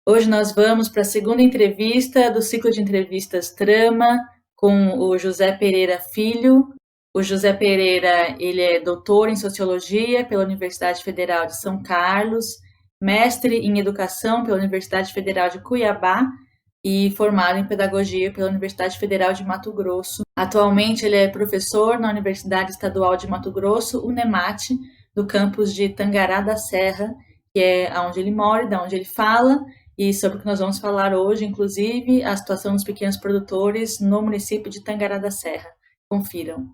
Hoje nós vamos para a segunda entrevista do ciclo de entrevistas Trama com o José Pereira Filho. O José Pereira, ele é doutor em Sociologia pela Universidade Federal de São Carlos, mestre em Educação pela Universidade Federal de Cuiabá e formado em Pedagogia pela Universidade Federal de Mato Grosso. Atualmente ele é professor na Universidade Estadual de Mato Grosso, UNEMAT, do campus de Tangará da Serra, que é onde ele mora e da onde ele fala, e sobre o que nós vamos falar hoje, inclusive, a situação dos pequenos produtores no município de Tangará da Serra. Confiram.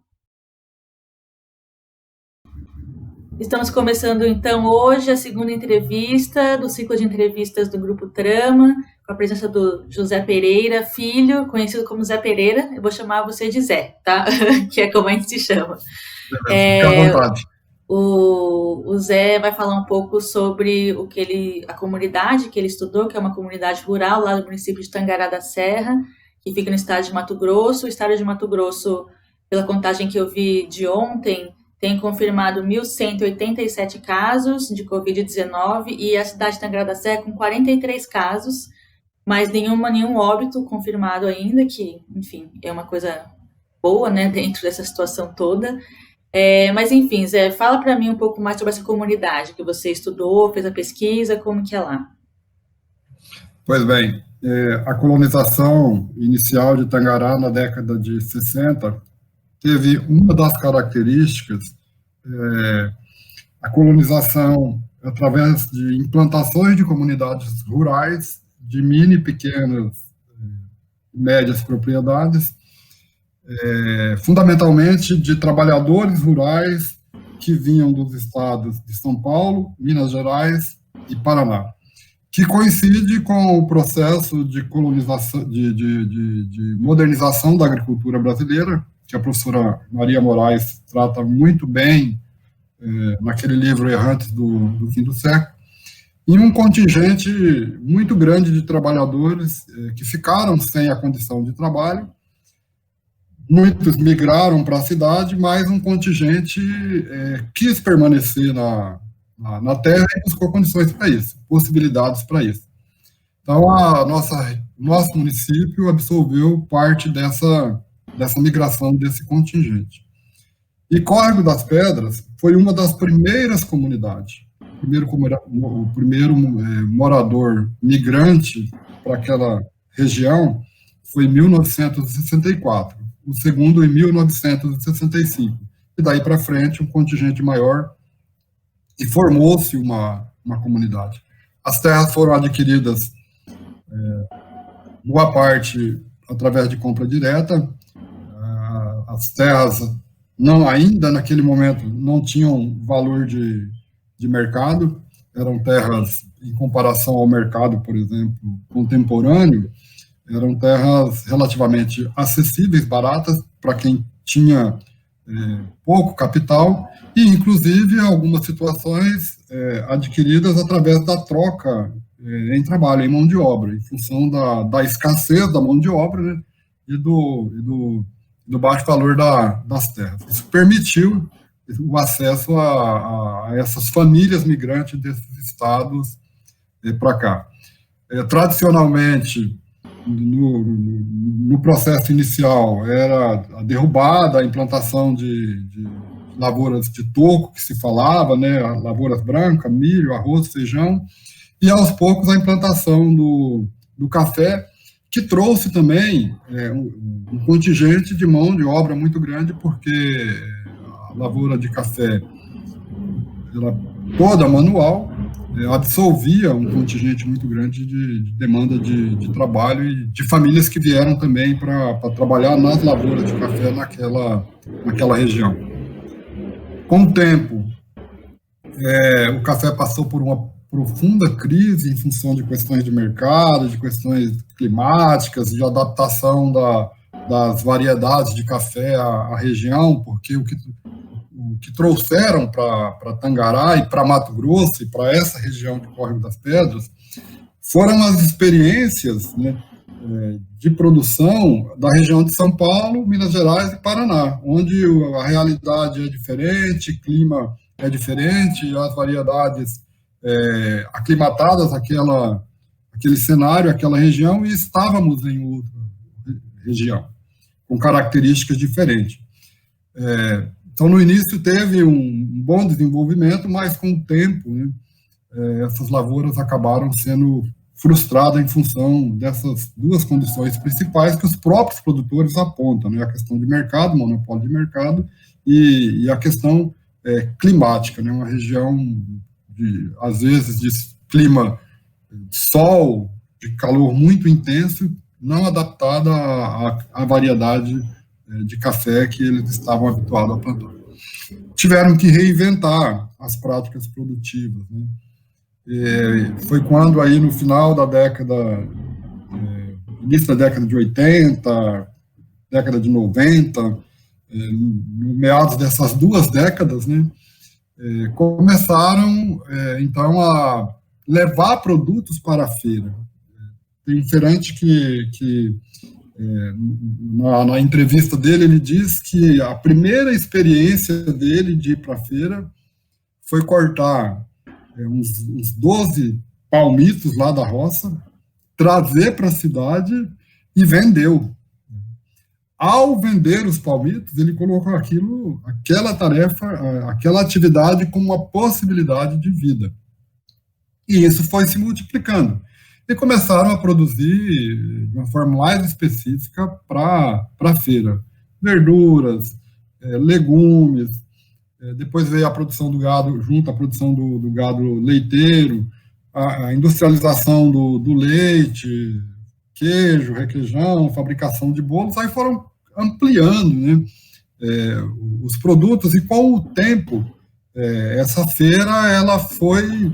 Estamos começando, então, hoje a segunda entrevista do ciclo de entrevistas do Grupo Trama, com a presença do José Pereira Filho, conhecido como Zé Pereira. Eu vou chamar você de Zé, tá? Que é como a gente se chama. Fica à vontade. O Zé vai falar um pouco sobre a comunidade que ele estudou, que é uma comunidade rural lá do município de Tangará da Serra, que fica no estado de Mato Grosso. O estado de Mato Grosso, pela contagem que eu vi de ontem, tem confirmado 1.187 casos de Covid-19 e a cidade de Tangará da Serra com 43 casos, mas nenhum óbito confirmado ainda, que, enfim, é uma coisa boa, né, dentro dessa situação toda. Mas, enfim, Zé, fala para mim um pouco mais sobre essa comunidade que você estudou, fez a pesquisa, como que é lá? Pois bem, a colonização inicial de Tangará na década de 60 teve uma das características, a colonização através de implantações de comunidades rurais, de mini, pequenas, médias propriedades, fundamentalmente de trabalhadores rurais que vinham dos estados de São Paulo, Minas Gerais e Paraná, que coincide com o processo de colonização, de modernização da agricultura brasileira, que a professora Maria Moraes trata muito bem naquele livro Errantes do Fim do Século, e um contingente muito grande de trabalhadores que ficaram sem a condição de trabalho. Muitos migraram para a cidade, mas um contingente quis permanecer na terra e buscou condições para isso, possibilidades para isso. Então, nosso município absorveu parte dessa migração desse contingente. E Córrego das Pedras foi uma das primeiras comunidades. O primeiro morador migrante para aquela região foi em 1964. O segundo em 1965, e daí para frente um contingente maior, e formou-se uma comunidade. As terras foram adquiridas, boa parte, através de compra direta. As terras, ainda naquele momento, não tinham valor de mercado, eram terras, em comparação ao mercado, por exemplo, contemporâneo, eram terras relativamente acessíveis, baratas, para quem tinha pouco capital, e, inclusive, algumas situações adquiridas através da troca em trabalho, em mão de obra, em função da escassez da mão de obra, né, e do baixo valor das terras. Isso permitiu o acesso a essas famílias migrantes desses estados para cá. Tradicionalmente, no processo inicial, era a derrubada, a implantação de lavouras de toco, que se falava, né, lavouras brancas, milho, arroz, feijão, e aos poucos a implantação do café, que trouxe também um contingente de mão de obra muito grande, porque a lavoura de café era toda manual, absolvia um contingente muito grande de demanda de trabalho e de famílias que vieram também para trabalhar nas lavouras de café naquela região. Com o tempo, o café passou por uma profunda crise em função de questões de mercado, de questões climáticas, de adaptação das variedades de café à região, porque o que trouxeram para Tangará e para Mato Grosso e para essa região de Córrego das Pedras foram as experiências, né, de produção da região de São Paulo, Minas Gerais e Paraná, onde a realidade é diferente, o clima é diferente, as variedades aclimatadas aquele cenário, aquela região, e estávamos em outra região, com características diferentes. Então, no início teve um bom desenvolvimento, mas com o tempo, né, essas lavouras acabaram sendo frustradas em função dessas duas condições principais que os próprios produtores apontam, né, a questão de mercado, monopólio de mercado, e a questão climática, né, uma região, às vezes, de clima de sol, de calor muito intenso, não adaptada à variedade de café que eles estavam habituados a plantar. Tiveram que reinventar as práticas produtivas, né? Foi quando aí no final da década, início da década de 80, década de 90, no meados dessas duas décadas, né, começaram então a levar produtos para a feira. Tem feirante que na entrevista dele, ele diz que a primeira experiência dele de ir para a feira foi cortar uns 12 palmitos lá da roça, trazer para a cidade e vendeu. Ao vender os palmitos, ele colocou aquela tarefa, aquela atividade como uma possibilidade de vida. E isso foi se multiplicando. E começaram a produzir de uma forma mais específica para a feira. Verduras, legumes, depois veio a produção do gado, junto à produção do gado leiteiro, a industrialização do leite, queijo, requeijão, fabricação de bolos, aí foram ampliando, né, os produtos, e com o tempo, essa feira ela foi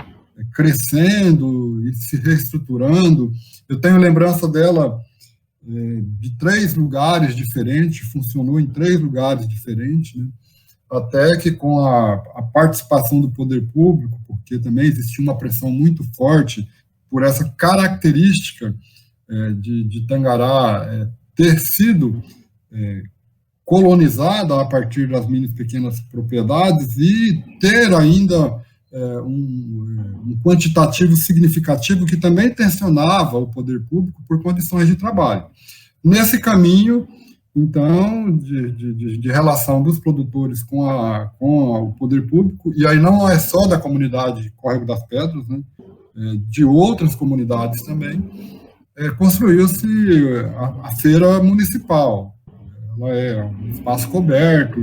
crescendo e se reestruturando. Eu tenho lembrança dela de 3 lugares diferentes, funcionou em 3 lugares diferentes, né? Até que com a participação do poder público, porque também existia uma pressão muito forte por essa característica de Tangará ter sido colonizada a partir das mini pequenas propriedades e ter ainda um quantitativo significativo que também tensionava o poder público por condições de trabalho. Nesse caminho, então, de relação dos produtores com o poder público, e aí não é só da comunidade Córrego das Pedras, né, de outras comunidades também, construiu-se a feira municipal. Ela é um espaço coberto,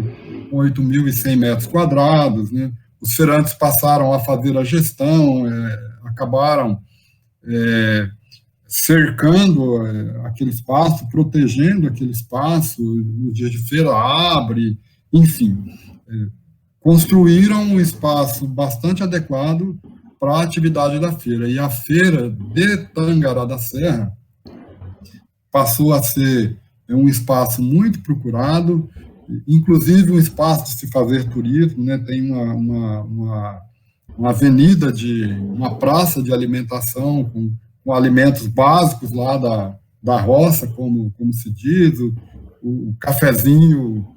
com 8.100 metros quadrados, né. Os feirantes passaram a fazer a gestão, acabaram cercando aquele espaço, protegendo aquele espaço, no dia de feira abre, enfim, construíram um espaço bastante adequado para a atividade da feira. E a feira de Tangará da Serra passou a ser um espaço muito procurado, inclusive um espaço de se fazer turismo, né? Tem uma avenida, uma praça de alimentação com alimentos básicos lá da roça, como se diz, o cafezinho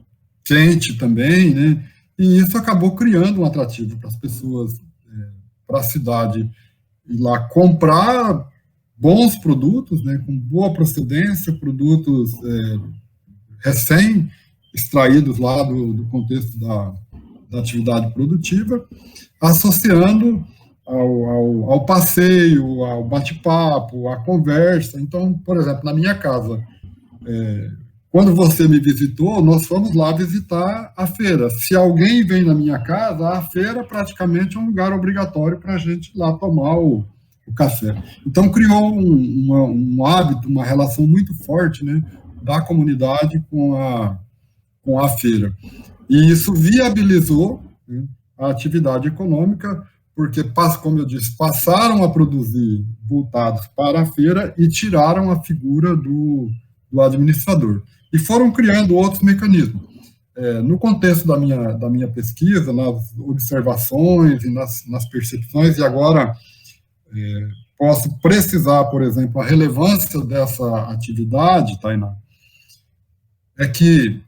quente também, né? E isso acabou criando um atrativo para as pessoas, para a cidade ir lá comprar bons produtos, né, com boa procedência, produtos recém-extraídos lá do contexto da atividade produtiva, associando ao passeio, ao bate-papo, à conversa. Então, por exemplo, na minha casa, quando você me visitou, nós fomos lá visitar a feira. Se alguém vem na minha casa, a feira praticamente é um lugar obrigatório para a gente ir lá tomar o café. Então, criou um hábito, uma relação muito forte, né, da comunidade com a feira. E isso viabilizou, né, a atividade econômica, porque, como eu disse, passaram a produzir voltados para a feira e tiraram a figura do administrador. E foram criando outros mecanismos. No contexto da minha pesquisa, nas observações e nas percepções, e agora posso precisar, por exemplo, a relevância dessa atividade, Tainá, é que,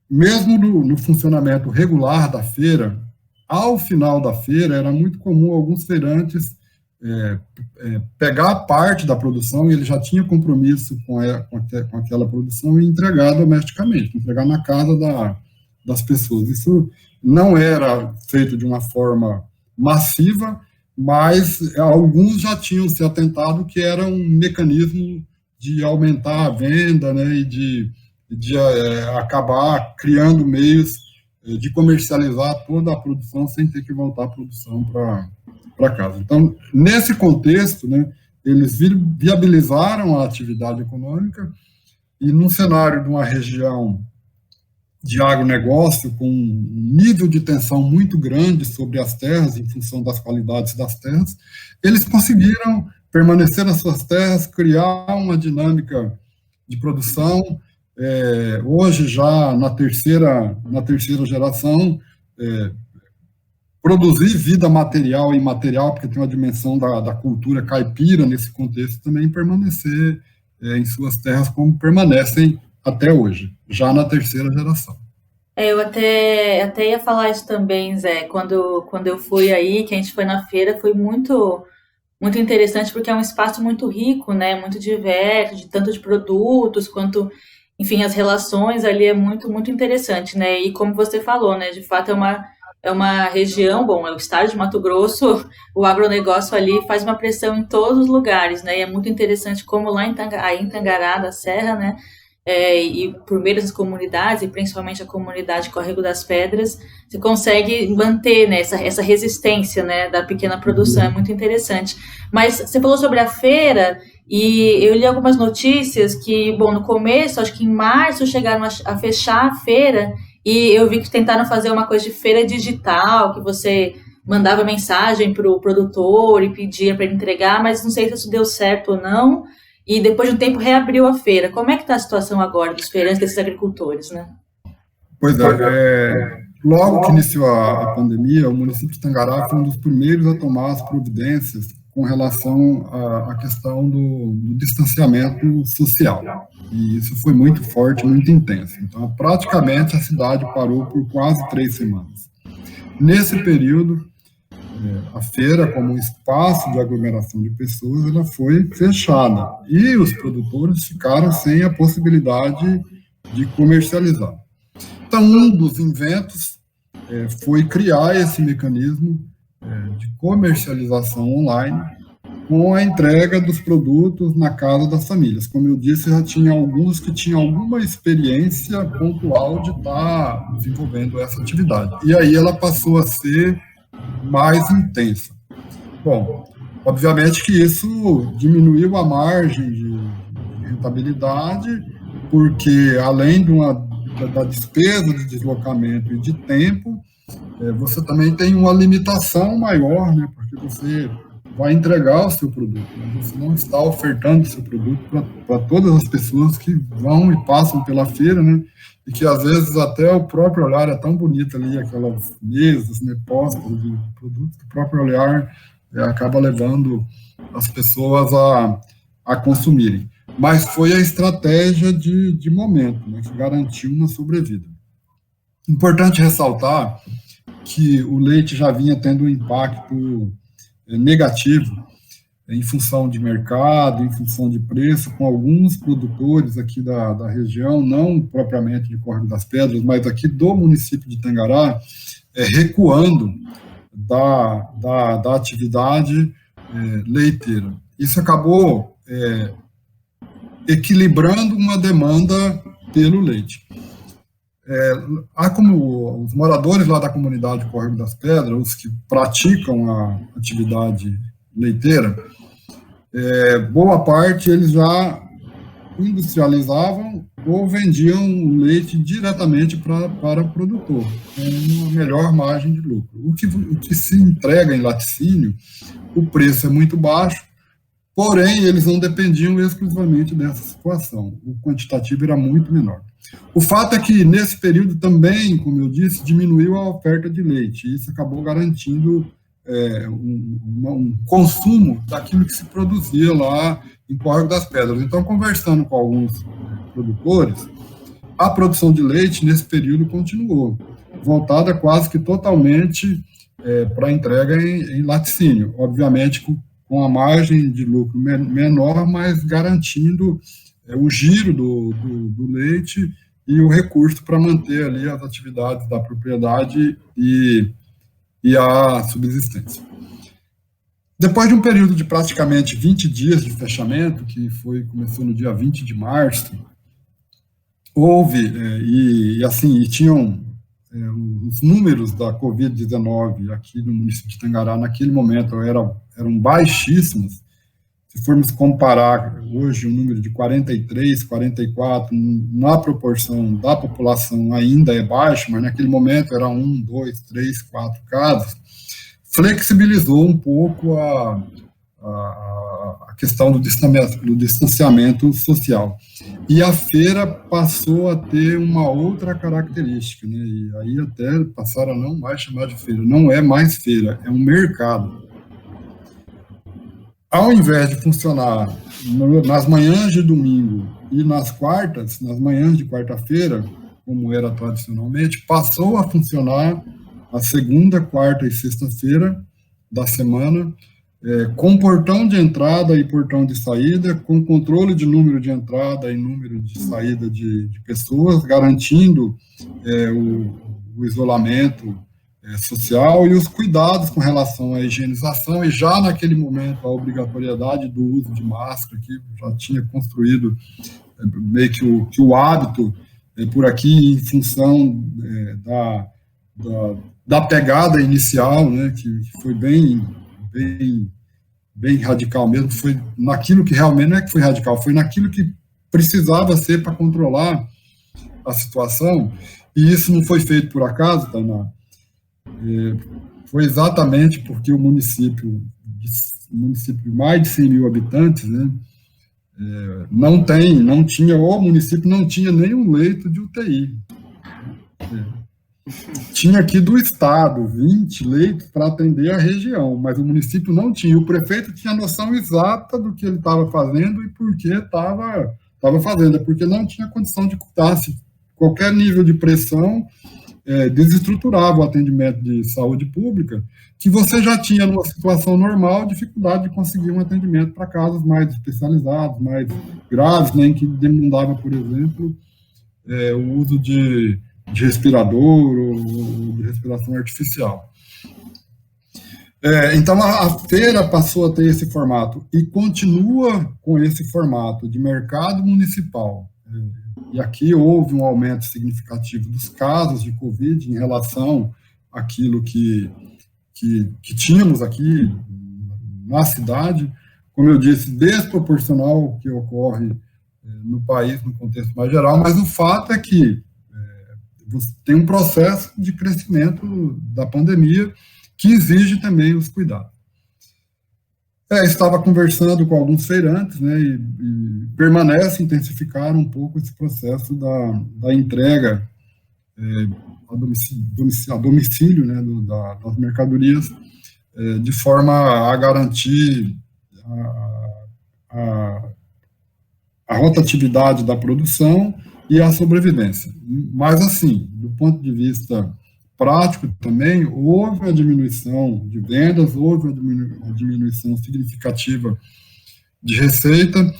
mesmo no funcionamento regular da feira, ao final da feira, era muito comum alguns feirantes pegar parte da produção, e ele já tinha compromisso com aquela produção e entregar domesticamente, entregar na casa das pessoas. Isso não era feito de uma forma massiva, mas alguns já tinham se atentado que era um mecanismo de aumentar a venda, né, e de acabar criando meios de comercializar toda a produção sem ter que voltar a produção para casa. Então, nesse contexto, né, eles viabilizaram a atividade econômica e, num cenário de uma região de agronegócio com um nível de tensão muito grande sobre as terras, em função das qualidades das terras, eles conseguiram permanecer nas suas terras, criar uma dinâmica de produção. Hoje, já na terceira geração, produzir vida material e imaterial, porque tem uma dimensão da cultura caipira nesse contexto, também permanecer em suas terras como permanecem até hoje, já na terceira geração. Eu até ia falar isso também, Zé, quando eu fui aí, que a gente foi na feira, foi muito, muito interessante, porque é um espaço muito rico, né, muito diverso, tanto de produtos, quanto, enfim, as relações ali é muito, muito interessante, né, e como você falou, né, de fato é uma região, bom, é o estado de Mato Grosso, o agronegócio ali faz uma pressão em todos os lugares, né, e é muito interessante como lá em Tangará da Serra, né, e por meio das comunidades, e principalmente a comunidade Córrego das Pedras, você consegue manter, né, essa resistência, né, da pequena produção, é muito interessante. Mas você falou sobre a feira, e eu li algumas notícias que, bom, no começo, acho que em março, chegaram a fechar a feira, e eu vi que tentaram fazer uma coisa de feira digital, que você mandava mensagem para o produtor e pedia para ele entregar, mas não sei se isso deu certo ou não. E depois de um tempo reabriu a feira. Como é que está a situação agora dos feirantes, desses agricultores, né? Pois logo que iniciou a pandemia, o município de Tangará foi um dos primeiros a tomar as providências com relação à questão do distanciamento social. E isso foi muito forte, muito intenso. Então, praticamente a cidade parou por quase 3 semanas. Nesse período, a feira, como um espaço de aglomeração de pessoas, ela foi fechada. E os produtores ficaram sem a possibilidade de comercializar. Então, um dos inventos foi criar esse mecanismo de comercialização online com a entrega dos produtos na casa das famílias. Como eu disse, já tinha alguns que tinham alguma experiência pontual de estar desenvolvendo essa atividade. E aí ela passou a ser mais intensa. Bom, obviamente que isso diminuiu a margem de rentabilidade, porque além da despesa de deslocamento e de tempo, você também tem uma limitação maior, né, porque você vai entregar o seu produto, né, você não está ofertando o seu produto para todas as pessoas que vão e passam pela feira, né, e que às vezes até o próprio olhar é tão bonito ali, aquelas mesas, né, postas de produtos, que o próprio olhar acaba levando as pessoas a consumirem. Mas foi a estratégia de momento, né, que garantiu uma sobrevida. Importante ressaltar que o leite já vinha tendo um impacto negativo em função de mercado, em função de preço, com alguns produtores aqui da região, não propriamente de Córrego das Pedras, mas aqui do município de Tangará, recuando da atividade leiteira. Isso acabou equilibrando uma demanda pelo leite. Há como os moradores lá da comunidade Córrego das Pedras, os que praticam a atividade leiteira, boa parte eles já industrializavam ou vendiam o leite diretamente para o produtor, com uma melhor margem de lucro. O que se entrega em laticínio, o preço é muito baixo, porém eles não dependiam exclusivamente dessa situação, o quantitativo era muito menor. O fato é que nesse período também, como eu disse, diminuiu a oferta de leite, e isso acabou garantindo um consumo daquilo que se produzia lá em Córrego das Pedras. Então, conversando com alguns produtores, a produção de leite nesse período continuou, voltada quase que totalmente para entrega em laticínio, obviamente com a margem de lucro menor, mas garantindo o giro do leite e o recurso para manter ali as atividades da propriedade e a subsistência. Depois de um período de praticamente 20 dias de fechamento, que começou no dia 20 de março, houve, e tinham os números da Covid-19 aqui no município de Tangará, naquele momento, eram baixíssimos. Se formos comparar hoje o número de 43, 44, na proporção da população ainda é baixo, mas naquele momento era 1, 2, 3, 4 casos, flexibilizou um pouco a questão do distanciamento social. E a feira passou a ter uma outra característica, né? E aí até passaram a não mais chamar de feira, não é mais feira, é um mercado. Ao invés de funcionar nas manhãs de domingo e nas manhãs de quarta-feira, como era tradicionalmente, passou a funcionar a segunda, quarta e sexta-feira da semana, com portão de entrada e portão de saída, com controle de número de entrada e número de saída de pessoas, garantindo o isolamento social e os cuidados com relação à higienização, e já naquele momento a obrigatoriedade do uso de máscara, que já tinha construído meio que o hábito por aqui, em função da pegada inicial, né, que foi bem radical mesmo, foi naquilo que realmente não é que foi radical, foi naquilo que precisava ser para controlar a situação, e isso não foi feito por acaso, Tainá. Foi exatamente porque o município de mais de 100 mil habitantes, né, o município não tinha nenhum leito de UTI. Tinha aqui do estado 20 leitos para atender a região, mas o município não tinha. O prefeito tinha noção exata do que ele estava fazendo e por que estava fazendo, porque não tinha condição de cuidar. Se qualquer nível de pressão desestruturava o atendimento de saúde pública, que você já tinha, numa situação normal, dificuldade de conseguir um atendimento para casos mais especializados, mais graves, né, em que demandava, por exemplo, o uso de respirador ou de respiração artificial. Então, a feira passou a ter esse formato e continua com esse formato de mercado municipal. E aqui houve um aumento significativo dos casos de Covid em relação àquilo que tínhamos aqui na cidade, como eu disse, desproporcional ao que ocorre no país, no contexto mais geral, mas o fato é que você tem um processo de crescimento da pandemia que exige também os cuidados. Estava conversando com alguns feirantes, né, e permanece intensificar um pouco esse processo da entrega a domicílio, né, das mercadorias, de forma a garantir a rotatividade da produção e a sobrevivência. Mas, assim, do ponto de vista prático também, houve a diminuição de vendas, houve a diminuição significativa de receita,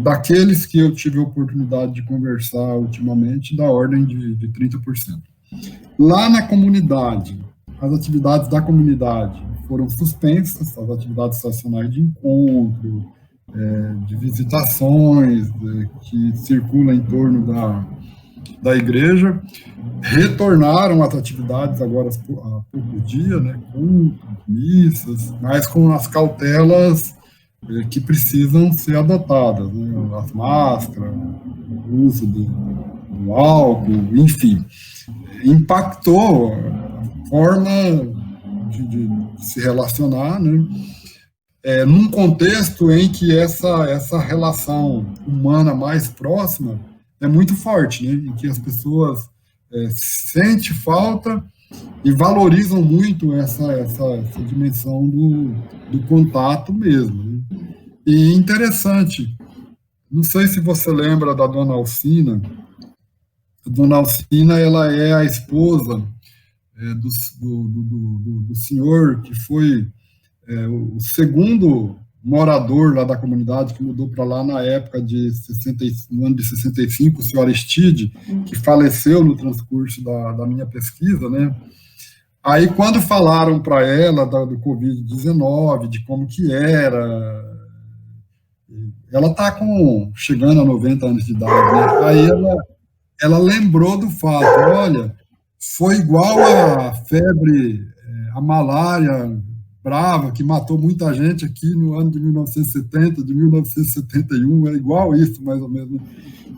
daqueles que eu tive a oportunidade de conversar ultimamente, da ordem de 30%. Lá na comunidade, as atividades da comunidade foram suspensas, as atividades estacionais de encontro, de visitações, que circulam em torno da igreja, retornaram às atividades agora há pouco dia, né, com missas, mas com as cautelas que precisam ser adotadas, né, as máscaras, o uso do álcool, enfim. Impactou a forma de se relacionar, né, num contexto em que essa relação humana mais próxima é muito forte, né, em que as pessoas sentem falta e valorizam muito essa dimensão do contato mesmo, né. E interessante, não sei se você lembra da Dona Alcina. A Dona Alcina, ela é a esposa do senhor que foi o segundo morador lá da comunidade que mudou para lá na época no ano de 65, o senhor Aristide, que faleceu no transcurso da minha pesquisa, né? Aí, quando falaram para ela do Covid-19, de como que era, ela está chegando a 90 anos de idade, né? Aí ela lembrou do fato, olha, foi igual a febre, a malária brava, que matou muita gente aqui no ano de 1970, de 1971, é igual isso, mais ou menos.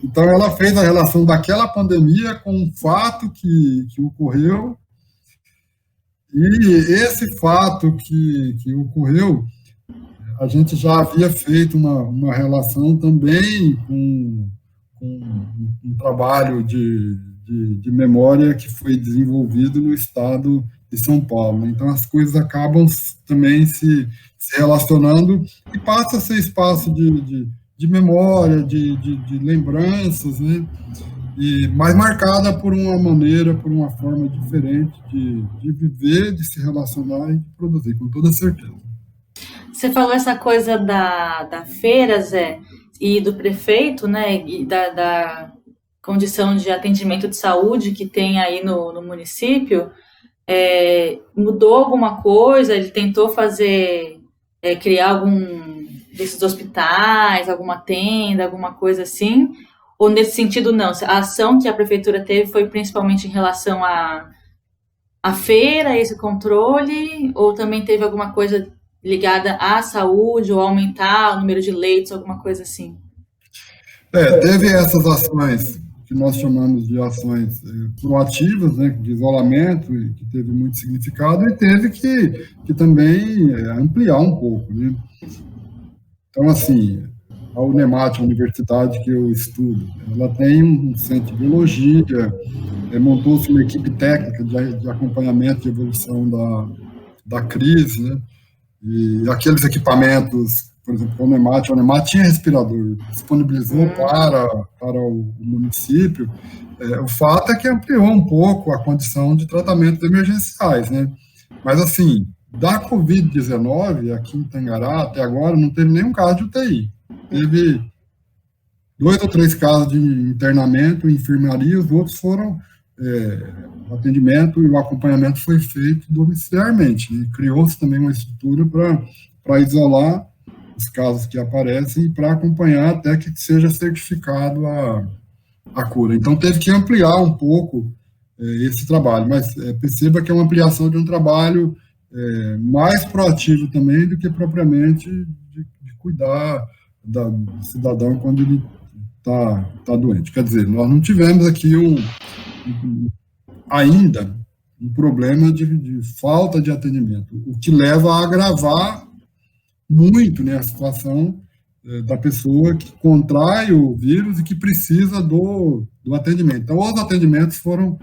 Então, ela fez a relação daquela pandemia com um fato que ocorreu, e esse fato que ocorreu, a gente já havia feito uma relação também com um trabalho de memória que foi desenvolvido no estado de São Paulo. Então, as coisas acabam também se relacionando e passa a ser espaço de memória, de lembranças, né? Mas marcada por uma maneira, por uma forma diferente de viver, de se relacionar e de produzir, com toda certeza. Você falou essa coisa da feira, Zé, e do prefeito, né, e da condição de atendimento de saúde que tem aí no município. Mudou alguma coisa? Ele tentou criar algum desses hospitais, alguma tenda, alguma coisa assim? Ou nesse sentido, não? A ação que a prefeitura teve foi principalmente em relação à feira, esse controle, ou também teve alguma coisa ligada à saúde, ou aumentar o número de leitos, alguma coisa assim? Teve essas ações que nós chamamos de ações proativas, né, de isolamento, que teve muito significado, e teve que também ampliar um pouco, né? Então, assim, a Unemat, a universidade que eu estudo, ela tem um centro de biologia, montou-se uma equipe técnica de acompanhamento de evolução da crise, né? E aqueles equipamentos, por exemplo, a Unemat tinha respirador, disponibilizou para o município. O fato é que ampliou um pouco a condição de tratamento emergenciais, né? Mas, assim, da Covid-19, aqui em Tangará, até agora, não teve nenhum caso de UTI. Teve 2 ou 3 casos de internamento em enfermaria, os outros foram o atendimento e o acompanhamento foi feito domiciliarmente, né? Criou-se também uma estrutura para isolar os casos que aparecem e para acompanhar até que seja certificado a cura. Então, teve que ampliar um pouco esse trabalho, mas perceba que é uma ampliação de um trabalho mais proativo também do que propriamente de cuidar do cidadão quando ele está doente. Quer dizer, nós não tivemos aqui ainda um problema de falta de atendimento, o que leva a agravar muito, né, a situação da pessoa que contrai o vírus e que precisa do atendimento. Então, os atendimentos foram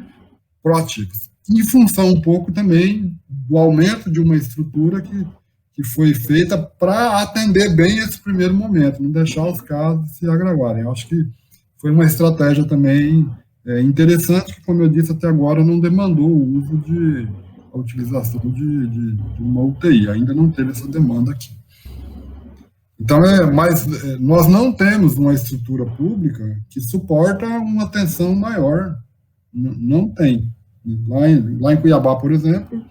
proativos. Em função um pouco também do aumento de uma estrutura que foi feita para atender bem esse primeiro momento, não deixar os casos se agravarem. Eu acho que foi uma estratégia também interessante, que, como eu disse, até agora não demandou o uso a utilização de uma UTI, ainda não teve essa demanda aqui. Então, mas nós não temos uma estrutura pública que suporta uma atenção maior, não tem. Lá em Cuiabá, por exemplo,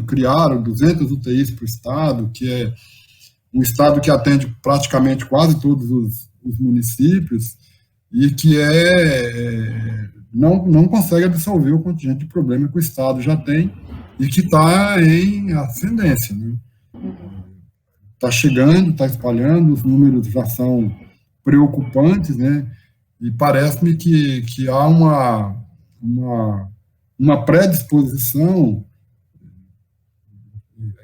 criaram 200 UTIs para o estado, que é um estado que atende praticamente quase todos os municípios, e que não consegue absorver o contingente de problema que o estado já tem e que está em ascendência, né? Está chegando, está espalhando, os números já são preocupantes, né? E parece-me que há uma predisposição,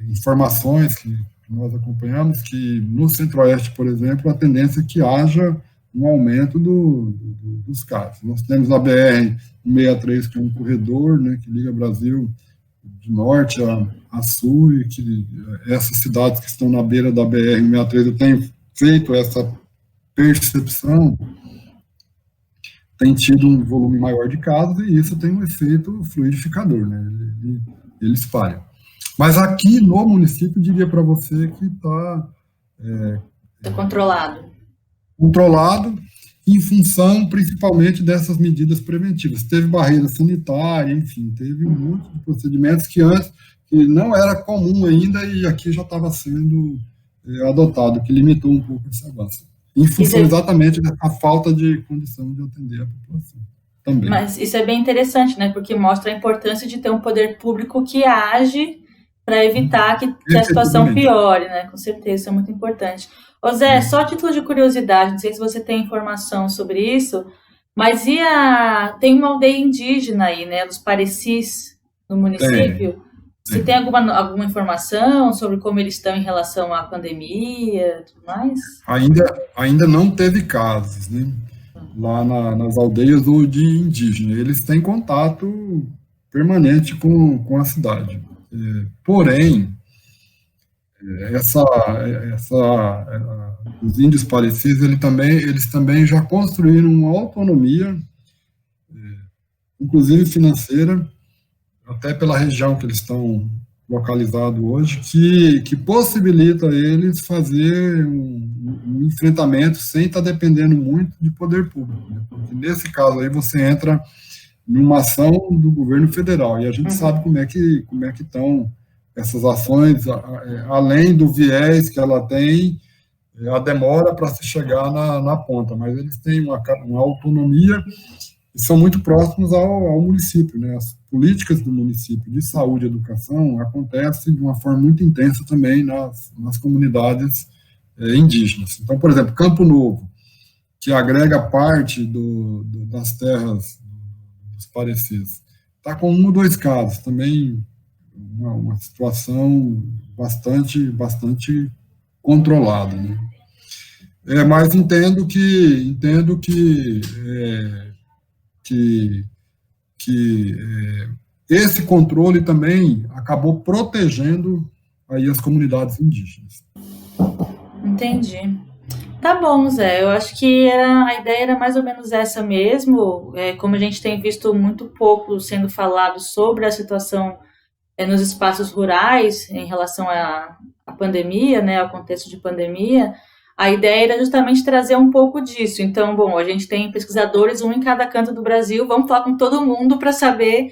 informações que nós acompanhamos, que no Centro-Oeste, por exemplo, a tendência é que haja um aumento dos casos. Nós temos a BR-163, que é um corredor, né, que liga o Brasil de norte a sul, e que essas cidades que estão na beira da BR-163, eu tenho feito essa percepção, tem tido um volume maior de casos, e isso tem um efeito fluidificador, né? Ele espalha. Mas aqui no município, diria para você que está Está controlado. controlado em função principalmente dessas medidas preventivas. Teve barreira sanitária, enfim, teve um monte de procedimentos que antes que não era comum ainda e aqui já estava sendo adotado, que limitou um pouco esse avanço. Em função exatamente da falta de condição de atender a população também. Mas isso é bem interessante, né? Porque mostra a importância de ter um poder público que age para evitar que a situação piore, né? Com certeza, isso é muito importante. Ô Zé, só a título de curiosidade, não sei se você tem informação sobre isso, mas tem uma aldeia indígena aí, né? Dos Parecis, no município. Você tem alguma informação sobre como eles estão em relação à pandemia e tudo mais? Ainda não teve casos, né? Lá nas aldeias ou de indígena. Eles têm contato permanente com a cidade. Porém, os índios parecidos, eles também já construíram uma autonomia, inclusive financeira, até pela região que eles estão localizados hoje, que possibilita eles fazer um enfrentamento sem estar dependendo muito de poder público. Né? Porque nesse caso aí você entra numa ação do governo federal, e a gente sabe como é que estão essas ações, além do viés que ela tem, a demora para se chegar na ponta, mas eles têm uma autonomia e são muito próximos ao município, né? As políticas do município de saúde e educação acontecem de uma forma muito intensa também nas comunidades indígenas. Então, por exemplo, Campo Novo, que agrega parte das terras dos Parecis, está com 1 ou 2 casos, também uma situação bastante controlada, né? Mas entendo que esse controle também acabou protegendo aí as comunidades indígenas. Entendi. Tá bom, Zé. Eu acho que a ideia era mais ou menos essa mesmo. Como a gente tem visto muito pouco sendo falado sobre a situação nos espaços rurais em relação à pandemia, né, ao contexto de pandemia, a ideia era justamente trazer um pouco disso. Então, bom, a gente tem pesquisadores, um em cada canto do Brasil, vamos falar com todo mundo para saber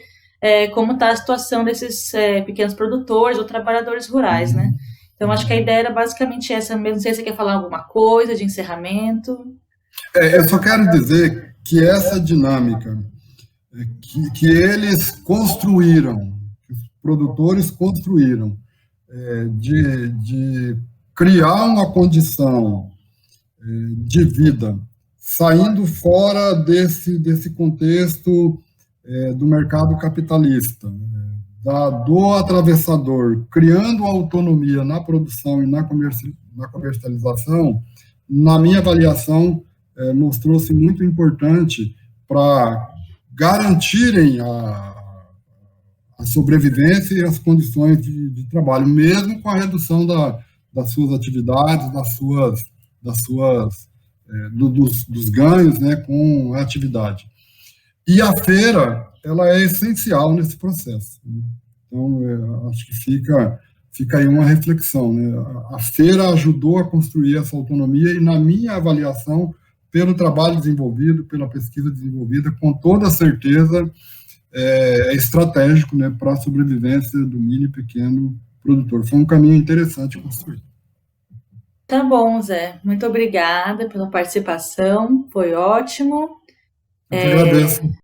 como está a situação desses pequenos produtores ou trabalhadores rurais, né? Então, acho que a ideia era basicamente essa mesmo. Não sei se você quer falar alguma coisa de encerramento. Eu só quero dizer que essa dinâmica que eles construíram, que os produtores construíram, de criar uma condição de vida, saindo fora desse contexto do mercado capitalista, do atravessador, criando autonomia na produção e na comercialização, na minha avaliação, mostrou-se muito importante para garantirem a sobrevivência e as condições de trabalho, mesmo com a redução das suas atividades, dos ganhos, né, com a atividade. E a feira, ela é essencial nesse processo. Então, acho que fica aí uma reflexão, né? A feira ajudou a construir essa autonomia e, na minha avaliação, pelo trabalho desenvolvido, pela pesquisa desenvolvida, com toda certeza é estratégico, né, para a sobrevivência do mini e pequeno produtor. Foi um caminho interessante construir. Tá bom, Zé. Muito obrigada pela participação, foi ótimo. Eu que agradeço.